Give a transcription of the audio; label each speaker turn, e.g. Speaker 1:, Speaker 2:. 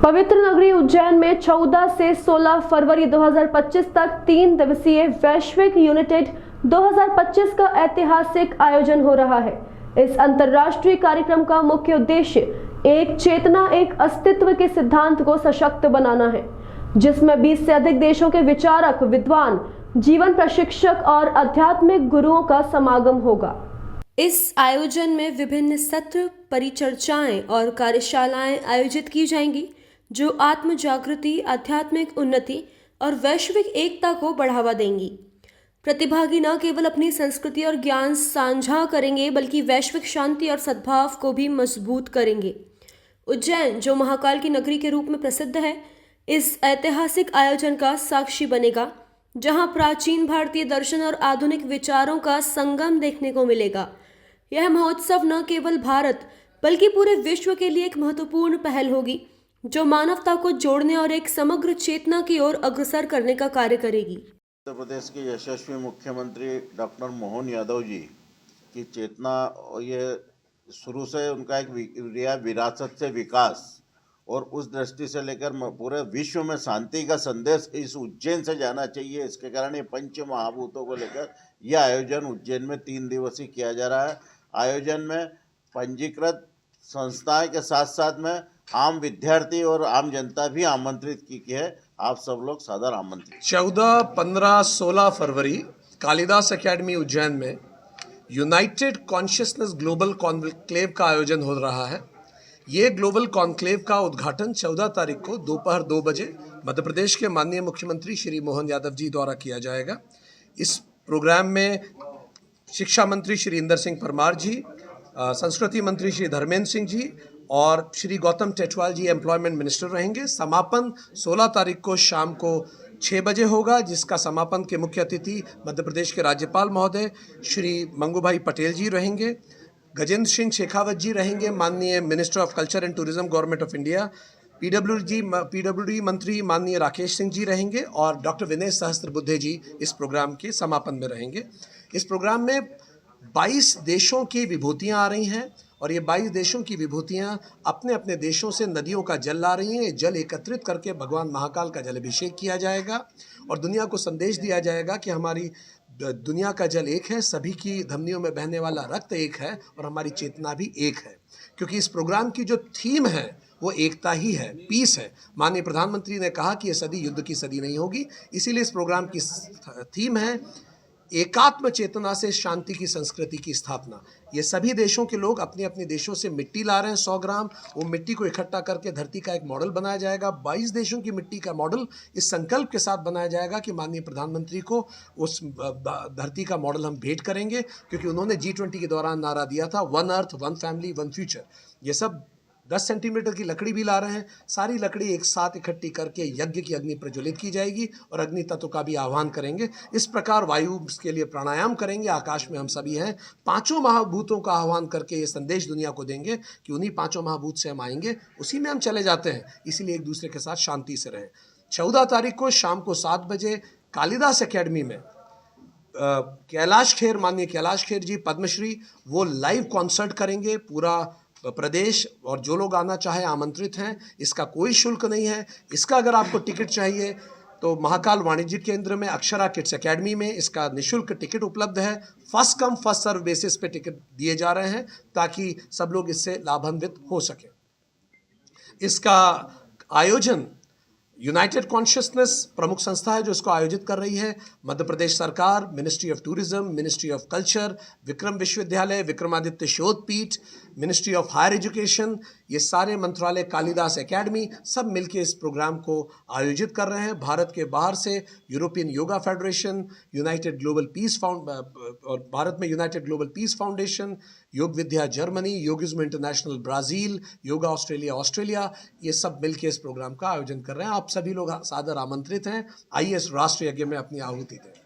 Speaker 1: पवित्र नगरी उज्जैन में 14 से 16 फरवरी 2025 तक 3 दिवसीय वैश्विक यूनाइटेड 2025 का ऐतिहासिक आयोजन हो रहा है। इस अंतर्राष्ट्रीय कार्यक्रम का मुख्य उद्देश्य एक चेतना, एक अस्तित्व के सिद्धांत को सशक्त बनाना है, जिसमें 20 से अधिक देशों के विचारक, विद्वान, जीवन प्रशिक्षक और आध्यात्मिक गुरुओं का समागम होगा। इस आयोजन में विभिन्न सत्र, परिचर्चाएं और कार्यशालाएं आयोजित की जाएंगी, जो आत्म जागृति, आध्यात्मिक उन्नति और वैश्विक एकता को बढ़ावा देंगी। प्रतिभागी न केवल अपनी संस्कृति और ज्ञान साझा करेंगे, बल्कि वैश्विक शांति और सद्भाव को भी मजबूत करेंगे। उज्जैन, जो महाकाल की नगरी के रूप में प्रसिद्ध है, इस ऐतिहासिक आयोजन का साक्षी बनेगा, जहां प्राचीन भारतीय दर्शन और आधुनिक विचारों का संगम देखने को मिलेगा। यह महोत्सव न केवल भारत बल्कि पूरे विश्व के लिए एक महत्वपूर्ण पहल होगी, जो मानवता को जोड़ने और एक समग्र चेतना की ओर अग्रसर करने का कार्य करेगी।
Speaker 2: उत्तर प्रदेश के यशस्वी मुख्यमंत्री डॉक्टर मोहन यादव जी की चेतना, ये शुरू से उनका एक विरासत से विकास और उस दृष्टि से लेकर पूरे विश्व में शांति का संदेश इस उज्जैन से जाना चाहिए। इसके कारण ये पंच महाभूतों को लेकर यह आयोजन उज्जैन में 3 दिवसीय किया जा रहा है। आयोजन में पंजीकृत संस्थाएं के साथ साथ में आम विद्यार्थी और आम जनता भी आमंत्रित की है। आप सब लोग सादर आमंत्रित।
Speaker 3: 14, 15, 16 फरवरी कालिदास एकेडमी उज्जैन में यूनाइटेड कॉन्शियसनेस ग्लोबल कॉन्क्लेव का आयोजन हो रहा है। ये ग्लोबल कॉन्क्लेव का उद्घाटन 14 तारीख को दोपहर 2 बजे मध्य प्रदेश के माननीय मुख्यमंत्री श्री मोहन यादव जी द्वारा किया जाएगा। इस प्रोग्राम में शिक्षा मंत्री श्री इंदर सिंह परमार जी, संस्कृति मंत्री श्री धर्मेंद्र सिंह जी और श्री गौतम टेटवाल जी एम्प्लॉयमेंट मिनिस्टर रहेंगे। समापन 16 तारीख को शाम को 6 बजे होगा, जिसका समापन के मुख्य अतिथि मध्य प्रदेश के राज्यपाल महोदय श्री मंगूभाई पटेल जी रहेंगे। गजेंद्र सिंह शेखावत जी रहेंगे, माननीय minister of culture and tourism, government of India. PWD मंत्री माननीय राकेश सिंह जी रहेंगे और डॉक्टर विनय सहस्त्रबुद्धे जी इस प्रोग्राम के समापन में रहेंगे। इस प्रोग्राम में 22 देशों की विभूतियां आ रही हैं और ये 22 देशों की विभूतियां अपने अपने देशों से नदियों का जल ला रही हैं। ये जल एकत्रित करके भगवान महाकाल का जलाभिषेक किया जाएगा और दुनिया को संदेश दिया जाएगा कि हमारी दुनिया का जल एक है, सभी की धमनियों में बहने वाला रक्त एक है और हमारी चेतना भी एक है। क्योंकि इस प्रोग्राम की जो थीम है वो एकता ही है, पीस है। माननीय प्रधानमंत्री ने कहा कि ये सदी युद्ध की सदी नहीं होगी, इसीलिए इस प्रोग्राम की थीम है एकात्म चेतना से शांति की संस्कृति की स्थापना। ये सभी देशों के लोग अपने अपने देशों से मिट्टी ला रहे हैं 100 ग्राम। वो मिट्टी को इकट्ठा करके धरती का एक मॉडल बनाया जाएगा। 22 देशों की मिट्टी का मॉडल इस संकल्प के साथ बनाया जाएगा कि माननीय प्रधानमंत्री को उस धरती का मॉडल हम भेंट करेंगे, क्योंकि उन्होंने G20 के दौरान नारा दिया था, 1 अर्थ 1 फैमिली 1 फ्यूचर। ये सब 10 सेंटीमीटर की लकड़ी भी ला रहे हैं। सारी लकड़ी एक साथ इकट्ठी करके यज्ञ की अग्नि प्रज्वलित की जाएगी और अग्नि तत्व का भी आह्वान करेंगे। इस प्रकार वायु के लिए प्राणायाम करेंगे। आकाश में हम सभी हैं। 5 महाभूतों का आह्वान करके ये संदेश दुनिया को देंगे कि उन्हीं 5 महाभूत से हम आएंगे, उसी में हम चले जाते हैं। इसीलिए एक दूसरे के साथ शांति से रहें। 14 तारीख को शाम को 7 बजे कालिदास एकेडमी में कैलाश खेर, माननीय कैलाश खेर जी पद्मश्री, वो लाइव कॉन्सर्ट करेंगे। पूरा प्रदेश और जो लोग आना चाहे आमंत्रित हैं। इसका कोई शुल्क नहीं है। इसका अगर आपको टिकट चाहिए तो महाकाल वाणिज्य केंद्र में अक्षरा किड्स एकेडमी में इसका निःशुल्क टिकट उपलब्ध है। First come first serve basis पे टिकट दिए जा रहे हैं ताकि सब लोग इससे लाभान्वित हो सके। इसका आयोजन यूनाइटेड कॉन्शियसनेस प्रमुख संस्था है जो इसको आयोजित कर रही है। मध्य प्रदेश सरकार, ministry of tourism, ministry of culture, Vikram Vishwavidyalaya, Vikramaditya Shodhpeeth, ministry of higher education, ये सारे मंत्रालय, कालिदास एकेडमी, सब मिलकर इस प्रोग्राम को आयोजित कर रहे हैं। भारत के बाहर से European yoga federation, united global peace और भारत में united global peace foundation, Yog Vidya Germany, yogism international Brazil, yoga Australia, ये सब मिलकर इस प्रोग्राम का आयोजन कर रहे हैं। आप सभी लोग सादर आमंत्रित हैं। आइए इस राष्ट्रीय यज्ञ में अपनी आहुति दें।